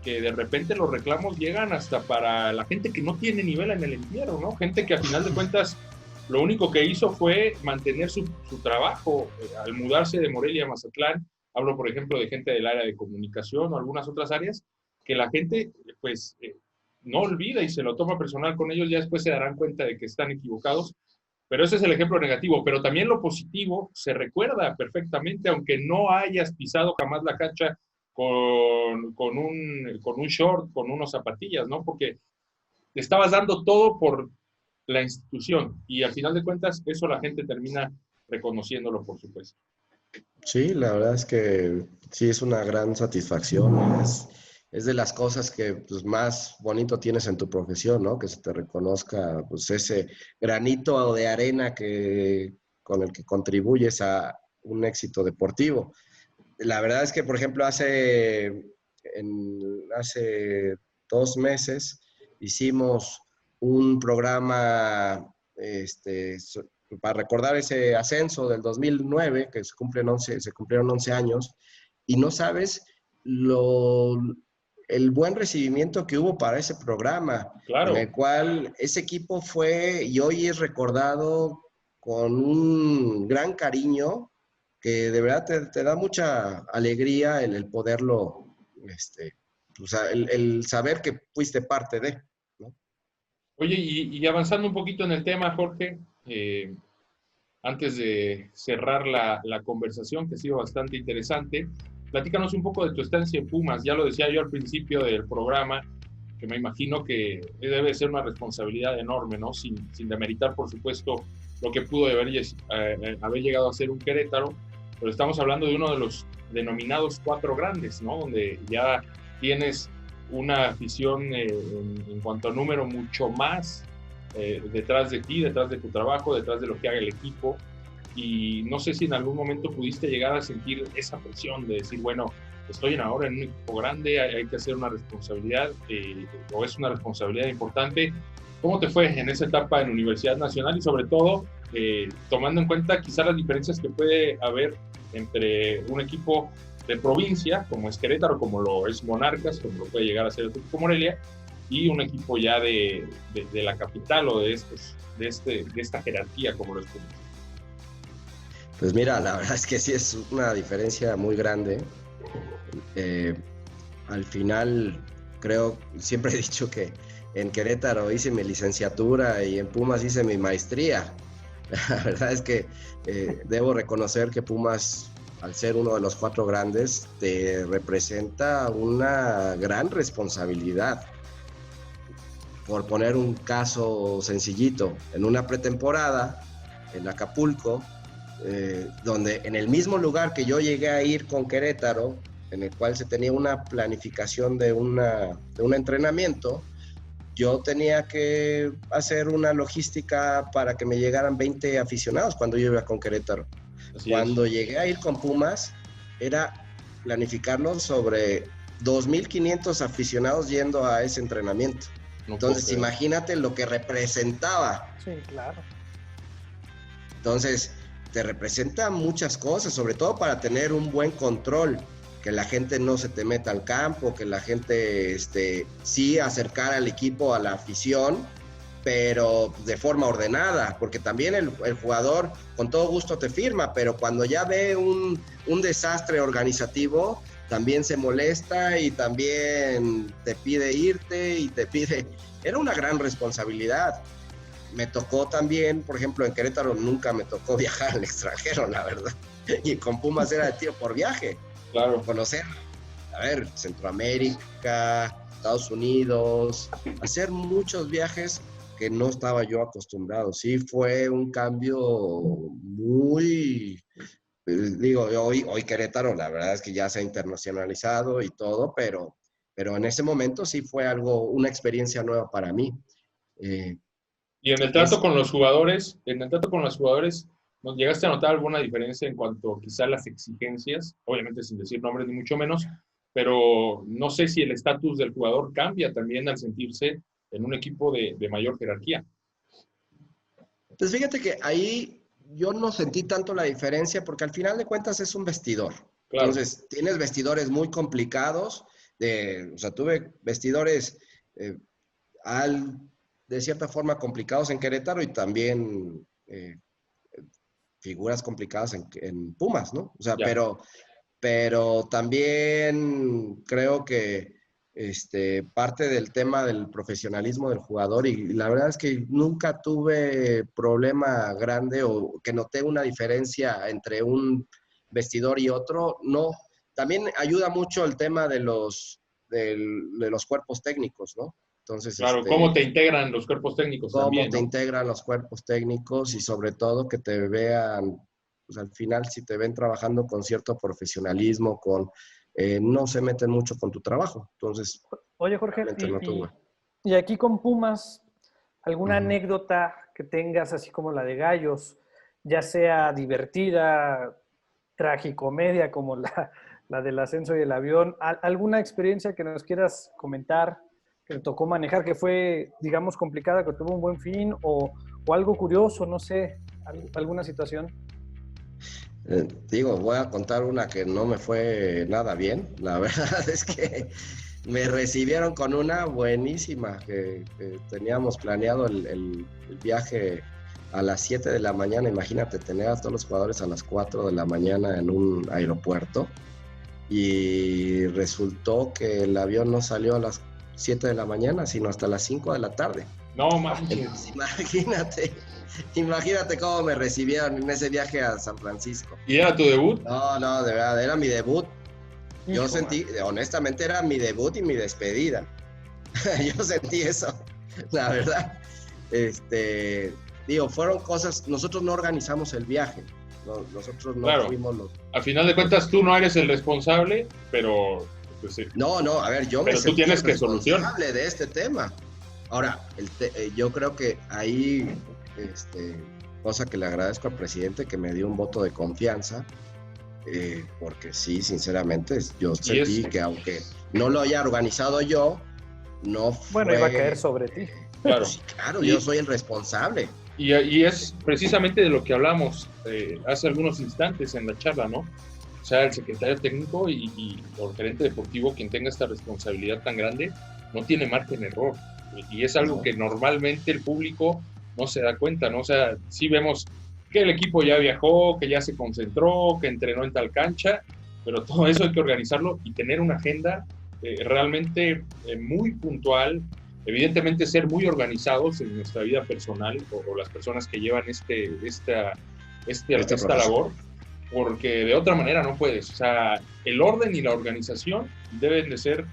que de repente los reclamos llegan hasta para la gente que no tiene nivel en el entierro, ¿no? Gente que a final de cuentas lo único que hizo fue mantener su trabajo al mudarse de Morelia a Mazatlán. Hablo, por ejemplo, de gente del área de comunicación o algunas otras áreas, que la gente, pues, no olvida y se lo toma personal con ellos. Ya después se darán cuenta de que están equivocados, pero ese es el ejemplo negativo. Pero también lo positivo se recuerda perfectamente, aunque no hayas pisado jamás la cancha con un short, con unos zapatillas, ¿no? Porque te estabas dando todo por la institución y al final de cuentas eso la gente termina reconociéndolo, por supuesto. Sí, la verdad es que sí es una gran satisfacción. Es de las cosas que pues, más bonito tienes en tu profesión, ¿no? Que se te reconozca pues, ese granito de arena con el que contribuyes a un éxito deportivo. La verdad es que, por ejemplo, hace 2 meses hicimos un programa para recordar ese ascenso del 2009, que se cumplieron 11 años, y no sabes el buen recibimiento que hubo para ese programa, Claro. en el cual ese equipo fue y hoy es recordado con un gran cariño que de verdad te da mucha alegría el poderlo, o sea, el saber que fuiste parte de, ¿no? Oye, y avanzando un poquito en el tema, Jorge, antes de cerrar la conversación, que ha sido bastante interesante, platícanos un poco de tu estancia en Pumas. Ya lo decía yo al principio del programa, que me imagino que debe ser una responsabilidad enorme, ¿no? Sin demeritar, por supuesto, lo que pudo haber llegado a ser un Querétaro, pero estamos hablando de uno de los denominados cuatro grandes, ¿no? Donde ya tienes una afición en cuanto a número mucho más detrás de ti, detrás de tu trabajo, detrás de lo que haga el equipo. Y no sé si en algún momento pudiste llegar a sentir esa presión de decir, bueno, estoy ahora en un equipo grande, hay que hacer una responsabilidad, o es una responsabilidad importante. ¿Cómo te fue en esa etapa en Universidad Nacional y sobre todo tomando en cuenta quizás las diferencias que puede haber entre un equipo de provincia, como es Querétaro, como lo es Monarcas, como lo puede llegar a ser el equipo Morelia, y un equipo ya de la capital o de esta jerarquía como lo es Pumas? Pues mira, la verdad es que sí es una diferencia muy grande. Al final, siempre he dicho que en Querétaro hice mi licenciatura y en Pumas hice mi maestría. La verdad es que debo reconocer que Pumas, al ser uno de los cuatro grandes, te representa una gran responsabilidad. Por poner un caso sencillito, en una pretemporada en Acapulco, donde en el mismo lugar que yo llegué a ir con Querétaro, en el cual se tenía una planificación de un entrenamiento, yo tenía que hacer una logística para que me llegaran 20 aficionados cuando yo iba con Querétaro. Cuando llegué a ir con Pumas, era planificarlo sobre 2,500 aficionados yendo a ese entrenamiento. Entonces, imagínate lo que representaba. Sí, claro. Entonces, te representa muchas cosas, sobre todo para tener un buen control, que la gente no se te meta al campo, que la gente sí acercar al equipo a la afición, pero de forma ordenada, porque también el jugador con todo gusto te firma, pero cuando ya ve un desastre organizativo, también se molesta y también te pide irte y te pide... Era una gran responsabilidad. Me tocó también, por ejemplo, en Querétaro nunca me tocó viajar al extranjero, la verdad. Y con Pumas era de tiro por viaje. Claro. Conocer, Centroamérica, Estados Unidos, hacer muchos viajes que no estaba yo acostumbrado. Sí, fue un cambio muy... Digo, hoy Querétaro, la verdad es que ya se ha internacionalizado y todo, pero en ese momento sí fue una experiencia nueva para mí. Y en el trato con los jugadores, ¿nos llegaste a notar alguna diferencia en cuanto quizá a las exigencias? Obviamente sin decir nombres ni mucho menos, pero no sé si el estatus del jugador cambia también al sentirse en un equipo de mayor jerarquía. Pues fíjate que ahí yo no sentí tanto la diferencia porque al final de cuentas es un vestidor. Claro. Entonces, tienes vestidores muy complicados. O sea, tuve vestidores de cierta forma complicados en Querétaro y también figuras complicadas en Pumas, ¿no? O sea, pero también creo que parte del tema del profesionalismo del jugador y la verdad es que nunca tuve problema grande o que noté una diferencia entre un vestidor y otro, no, también ayuda mucho el tema de los cuerpos técnicos, ¿no? Entonces, Claro, ¿cómo te integran los cuerpos técnicos cómo también, te no? integran los cuerpos técnicos y sobre todo que te vean, pues al final si te ven trabajando con cierto profesionalismo, no se meten mucho con tu trabajo. Entonces, Oye, Jorge, realmente no tuve. y aquí con Pumas, ¿alguna Ujú. anécdota que tengas así como la de Gallos, ya sea divertida, tragicomedia como la del ascenso y el avión? ¿Alguna experiencia que nos quieras comentar que te tocó manejar, que fue, digamos, complicada, que tuvo un buen fin o algo curioso, no sé, alguna situación? Digo, voy a contar una que no me fue nada bien. La verdad es que me recibieron con una buenísima, que teníamos planeado el viaje a las 7 de la mañana. Imagínate, tener a todos los jugadores a las 4 de la mañana en un aeropuerto. Y resultó que el avión no salió a las 7 de la mañana, sino hasta las 5 de la tarde. No manches. Entonces, imagínate cómo me recibieron en ese viaje a San Francisco. ¿Y era tu debut? No, de verdad, era mi debut. Yo Hijo, sentí, honestamente, era mi debut y mi despedida. Yo sentí eso, la verdad. Digo, fueron cosas, nosotros no organizamos el viaje. Nosotros no Claro. fuimos Al final de cuentas, tú no eres el responsable, pero pues, sí. No, a ver, yo Pero me tú sentí tienes el que solucionar. responsable de este tema. Ahora, yo creo que ahí, cosa que le agradezco al presidente que me dio un voto de confianza, porque sí, sinceramente, yo sentí que aunque no lo haya organizado yo, no fue... bueno, iba a caer sobre ti. Claro. Sí, claro, yo soy el responsable. Y es precisamente de lo que hablamos hace algunos instantes en la charla, ¿no? O sea, el secretario técnico o el gerente deportivo, quien tenga esta responsabilidad tan grande, no tiene margen de error. Y es algo que normalmente el público no se da cuenta, ¿no? O sea, sí vemos que el equipo ya viajó, que ya se concentró, que entrenó en tal cancha, pero todo eso hay que organizarlo y tener una agenda realmente muy puntual. Evidentemente ser muy organizados en nuestra vida personal o las personas que llevan esta labor, porque de otra manera no puedes. O sea, el orden y la organización deben de ser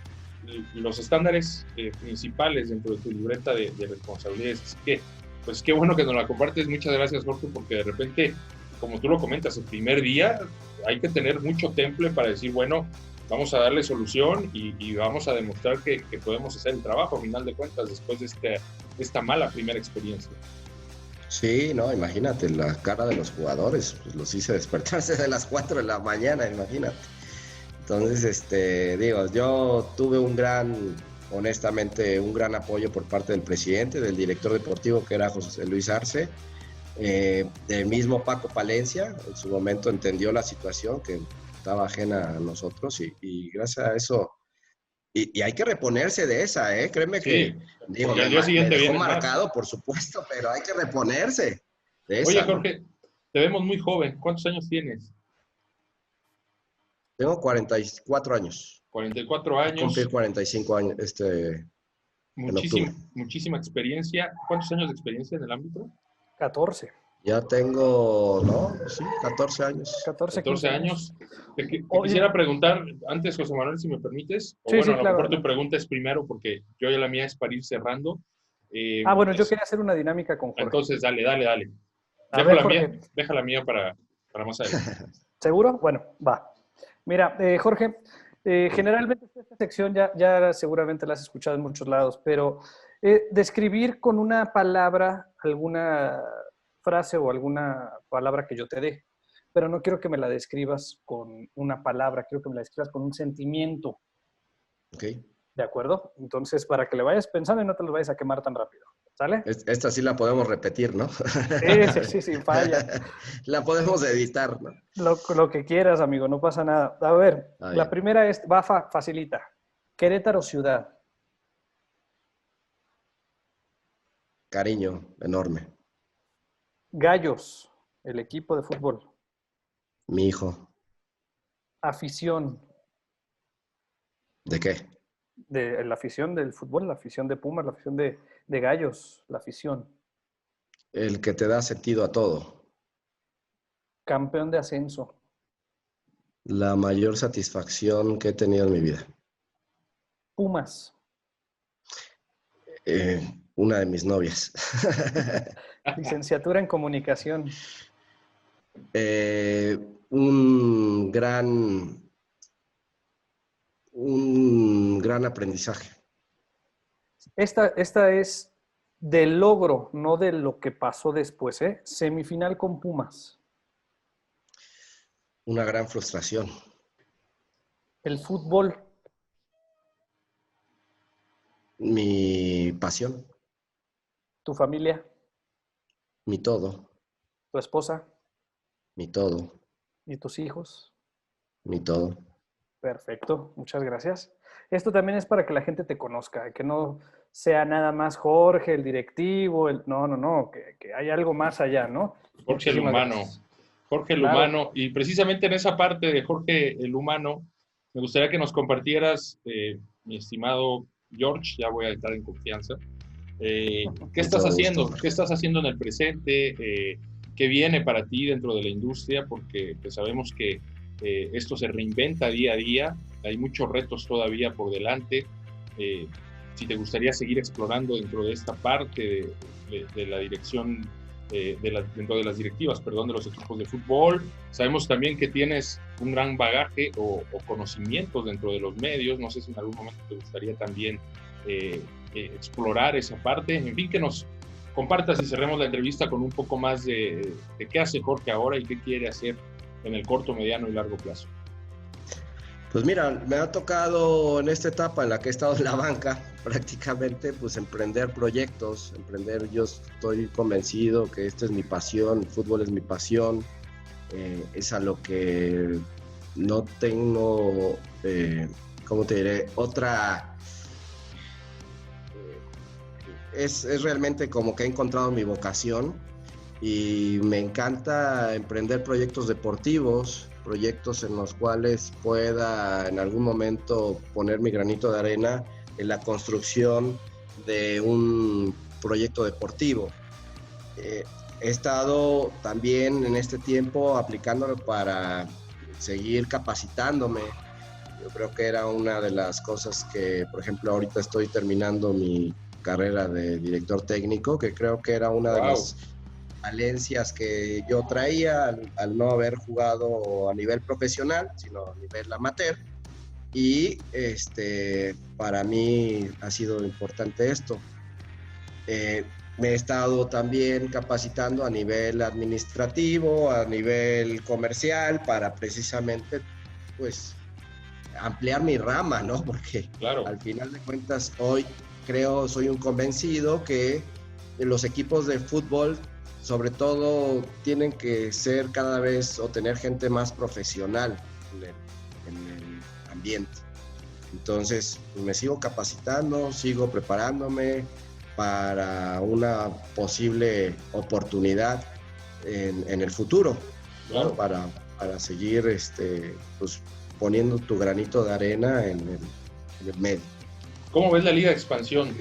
los estándares principales dentro de tu libreta de responsabilidades. Así que, pues qué bueno que nos la compartes. Muchas gracias, Jorge, porque de repente, como tú lo comentas, el primer día hay que tener mucho temple para decir, bueno, vamos a darle solución y vamos a demostrar que podemos hacer el trabajo, a final de cuentas, después de esta mala primera experiencia. Sí, no, imagínate la cara de los jugadores, pues los hice despertarse de las 4 de la mañana, imagínate. Entonces, digo, yo tuve honestamente, un gran apoyo por parte del presidente, del director deportivo que era José Luis Arce, del mismo Paco Palencia, en su momento entendió la situación que estaba ajena a nosotros y gracias a eso, y hay que reponerse de esa, créeme que, digo, me dejó marcado, más, por supuesto, pero hay que reponerse de esa. Oye, Jorge, ¿no? Te vemos muy joven, ¿cuántos años tienes? Tengo 44 años. 44 años. Voy a cumplir 45 años Muchísima experiencia. ¿Cuántos años de experiencia en el ámbito? 14. Ya tengo, ¿no? Sí, 14 años. 14 años. Te quisiera preguntar, antes, José Manuel, si me permites, o sí, bueno, sí, a lo mejor tu pregunta es primero, porque yo ya la mía es para ir cerrando. Bueno, yo quería hacer una dinámica con Jorge. Entonces, dale. Deja la mía para más adelante. ¿Seguro? Bueno, va. Mira, Jorge, generalmente esta sección ya seguramente la has escuchado en muchos lados, pero describir con una palabra alguna frase o alguna palabra que yo te dé, pero no quiero que me la describas con una palabra, quiero que me la describas con un sentimiento. Ok. ¿De acuerdo? Entonces, para que le vayas pensando y no te lo vayas a quemar tan rápido. ¿Sale? Esta sí la podemos repetir, ¿no? Sí, sin falla. La podemos editar, ¿no? Lo que quieras, amigo, no pasa nada. A ver, la primera va facilita. Querétaro ciudad. Cariño enorme. Gallos, el equipo de fútbol. Mi hijo. Afición. ¿De qué? De la afición del fútbol, la afición de Pumas, la afición de Gallos, la afición. El que te da sentido a todo. Campeón de ascenso. La mayor satisfacción que he tenido en mi vida. Pumas. Una de mis novias. Licenciatura en comunicación. Un gran aprendizaje. Esta es del logro, no de lo que pasó después, ¿eh? Semifinal con Pumas. Una gran frustración. El fútbol. Mi pasión. Tu familia. Mi todo. Tu esposa. Mi todo. Y tus hijos. Mi todo. Perfecto, muchas gracias. Esto también es para que la gente te conozca, que no sea nada más Jorge, el directivo, no, que hay algo más allá, ¿no? Jorge el humano. Gracias. Jorge el Claro. humano. Y precisamente en esa parte de Jorge el humano, me gustaría que nos compartieras, mi estimado George, ya voy a estar en confianza, ¿qué estás haciendo? ¿Qué estás haciendo en el presente? ¿Qué viene para ti dentro de la industria? Porque pues, sabemos que esto se reinventa día a día, hay muchos retos todavía por delante. Si te gustaría seguir explorando dentro de esta parte de la dirección, dentro de las directivas, perdón, de los equipos de fútbol. Sabemos también que tienes un gran bagaje o conocimientos dentro de los medios. No sé si en algún momento te gustaría también explorar esa parte. En fin, que nos compartas y cerremos la entrevista con un poco más de qué hace Jorge ahora y qué quiere hacer en el corto, mediano y largo plazo. Pues mira, me ha tocado en esta etapa en la que he estado en la banca prácticamente, pues emprender proyectos, yo estoy convencido que esta es mi pasión, el fútbol es mi pasión, es a lo que no tengo, ¿cómo te diré? Otra... Es realmente como que he encontrado mi vocación y me encanta emprender proyectos deportivos, proyectos en los cuales pueda en algún momento poner mi granito de arena en la construcción de un proyecto deportivo. He estado también en este tiempo aplicándolo para seguir capacitándome. Yo creo que era una de las cosas que, por ejemplo, ahorita estoy terminando mi carrera de director técnico, que creo que era una de las falencias que yo traía al no haber jugado a nivel profesional, sino a nivel amateur. Y para mí ha sido importante esto. Me he estado también capacitando a nivel administrativo, a nivel comercial, para precisamente pues ampliar mi rama, ¿no? Porque claro, al final de cuentas hoy soy un convencido que los equipos de fútbol sobre todo tienen que ser cada vez o tener gente más profesional en el ambiente. Entonces, pues me sigo capacitando, sigo preparándome para una posible oportunidad en el futuro, ¿no? Para seguir pues, poniendo tu granito de arena en el medio. ¿Cómo ves la Liga de Expansión,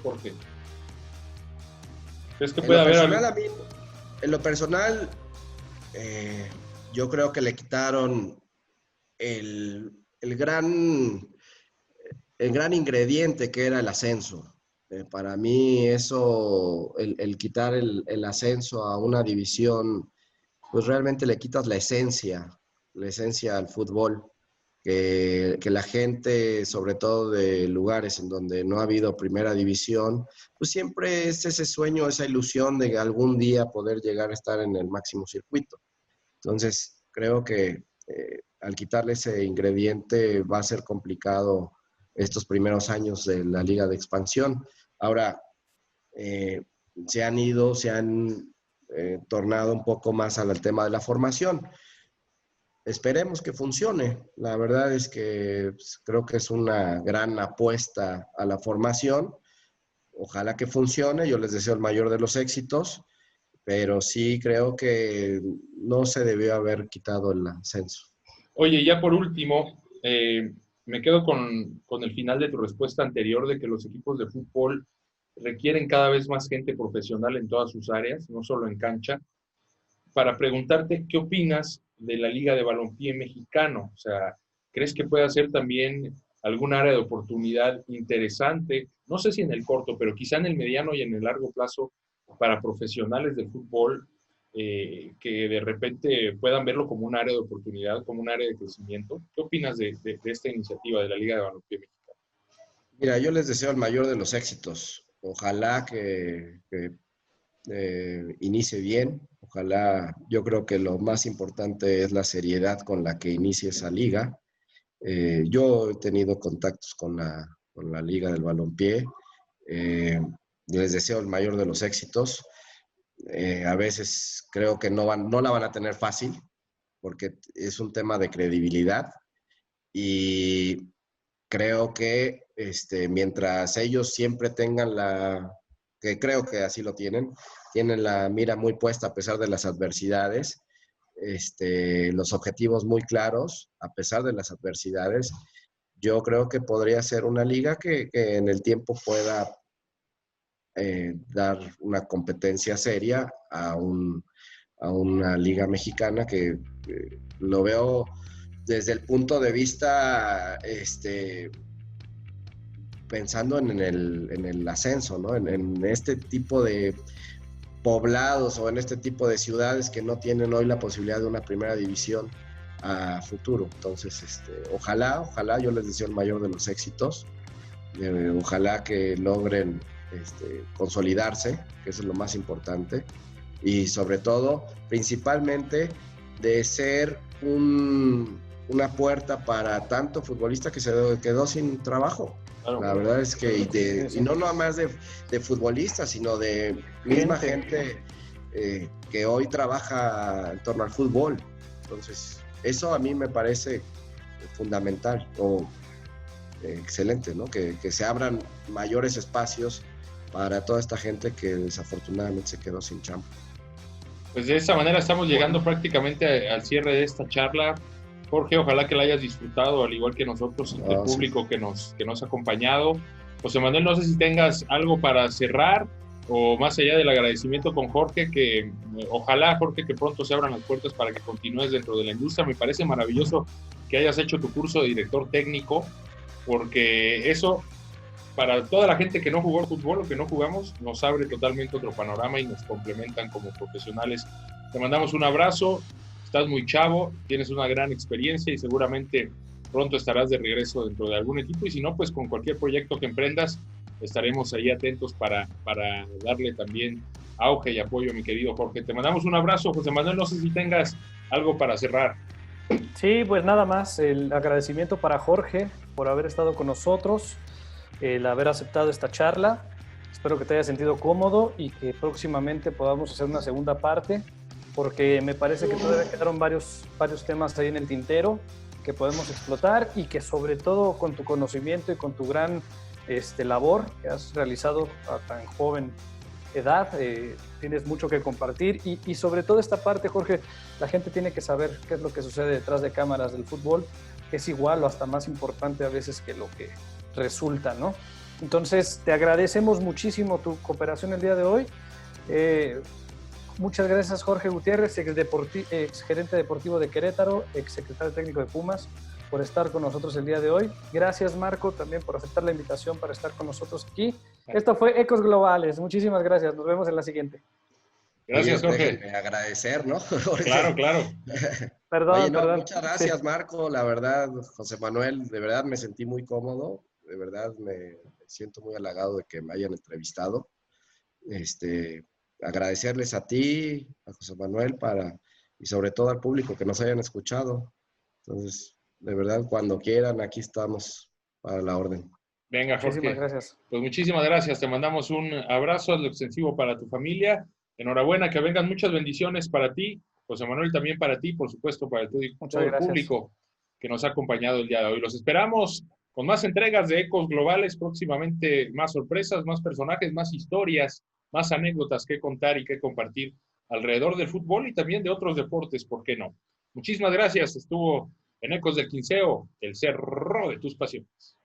Jorge? ¿Crees que puede haber algo? En lo personal, yo creo que le quitaron el gran ingrediente que era el ascenso. Para mí eso, el quitar el ascenso a una división, pues realmente le quitas la esencia al fútbol. Que la gente, sobre todo de lugares en donde no ha habido primera división, pues siempre es ese sueño, esa ilusión de algún día poder llegar a estar en el máximo circuito. Entonces, creo que al quitarle ese ingrediente va a ser complicado estos primeros años de la Liga de Expansión. Ahora, se han tornado un poco más al tema de la formación. Esperemos que funcione. La verdad es que pues, creo que es una gran apuesta a la formación. Ojalá que funcione. Yo les deseo el mayor de los éxitos, pero sí creo que no se debió haber quitado el ascenso. Oye, ya por último, me quedo con el final de tu respuesta anterior de que los equipos de fútbol requieren cada vez más gente profesional en todas sus áreas, no solo en cancha. Para preguntarte, ¿qué opinas de la Liga de Balompié Mexicano? O sea, ¿crees que pueda ser también algún área de oportunidad interesante? No sé si en el corto, pero quizá en el mediano y en el largo plazo para profesionales del fútbol que de repente puedan verlo como un área de oportunidad, como un área de crecimiento. ¿Qué opinas de esta iniciativa de la Liga de Balompié Mexicano? Mira, yo les deseo el mayor de los éxitos. Ojalá que inicie bien. Ojalá, yo creo que lo más importante es la seriedad con la que inicie esa liga. Yo he tenido contactos con la Liga del Balompié. Eh, Les deseo el mayor de los éxitos. A veces creo que no la van a tener fácil porque es un tema de credibilidad y creo que mientras ellos siempre tengan que creo que así lo tienen la mira muy puesta a pesar de las adversidades, los objetivos muy claros a pesar de las adversidades. Yo creo que podría ser una liga que en el tiempo pueda dar una competencia seria a una liga mexicana que lo veo desde el punto de vista pensando en el ascenso, ¿no? En este tipo de poblados o en este tipo de ciudades que no tienen hoy la posibilidad de una primera división a futuro. Entonces, ojalá yo les deseo el mayor de los éxitos. Ojalá que logren consolidarse, que eso es lo más importante. Y sobre todo, principalmente, de ser una puerta para tanto futbolista que se quedó sin trabajo. Claro. La verdad es que, y no nada más de futbolistas, sino de misma gente que hoy trabaja en torno al fútbol. Entonces, eso a mí me parece fundamental o excelente, ¿no? Que se abran mayores espacios para toda esta gente que desafortunadamente se quedó sin chamba. Pues de esta manera estamos llegando prácticamente al cierre de esta charla. Jorge, ojalá que la hayas disfrutado, al igual que nosotros, el público sí, que nos ha acompañado. José Manuel, no sé si tengas algo para cerrar o más allá del agradecimiento con Jorge, que ojalá, Jorge, que pronto se abran las puertas para que continúes dentro de la industria. Me parece maravilloso que hayas hecho tu curso de director técnico, porque eso, para toda la gente que no jugó fútbol o que no jugamos, nos abre totalmente otro panorama y nos complementan como profesionales. Te mandamos un abrazo, estás muy chavo, tienes una gran experiencia y seguramente pronto estarás de regreso dentro de algún equipo, y si no, pues con cualquier proyecto que emprendas, estaremos ahí atentos para darle también auge y apoyo, mi querido Jorge. Te mandamos un abrazo, José Manuel, no sé si tengas algo para cerrar. Sí, pues nada más, el agradecimiento para Jorge por haber estado con nosotros, el haber aceptado esta charla. Espero que te hayas sentido cómodo y que próximamente podamos hacer una segunda parte, porque me parece que todavía quedaron varios temas ahí en el tintero que podemos explotar y que sobre todo con tu conocimiento y con tu gran labor que has realizado a tan joven edad, tienes mucho que compartir y sobre todo esta parte, Jorge, la gente tiene que saber qué es lo que sucede detrás de cámaras del fútbol, que es igual o hasta más importante a veces que lo que resulta, ¿no? Entonces, te agradecemos muchísimo tu cooperación el día de hoy. Muchas gracias, Jorge Gutiérrez, ex gerente deportivo de Querétaro, ex secretario técnico de Pumas, por estar con nosotros el día de hoy. Gracias, Marco, también por aceptar la invitación para estar con nosotros aquí. Esto fue Ecos Globales. Muchísimas gracias. Nos vemos en la siguiente. Gracias, Jorge. Déjenme agradecer, ¿no? Porque... Claro. Perdón. Muchas gracias, sí. Marco. La verdad, José Manuel, de verdad me sentí muy cómodo. De verdad me siento muy halagado de que me hayan entrevistado. Agradecerles a ti, a José Manuel, y sobre todo al público que nos hayan escuchado. Entonces, de verdad, cuando quieran, aquí estamos para la orden. Venga, Jorge. Muchísimas gracias. Pues muchísimas gracias. Te mandamos un abrazo extensivo para tu familia. Enhorabuena, que vengan muchas bendiciones para ti, José Manuel, también para ti, por supuesto, para todo el público que nos ha acompañado el día de hoy. Los esperamos con más entregas de Ecos Globales, próximamente más sorpresas, más personajes, más historias, más anécdotas que contar y que compartir alrededor del fútbol y también de otros deportes, ¿por qué no? Muchísimas gracias. Estuvo en Ecos del Quinceo, el cerro de tus pasiones.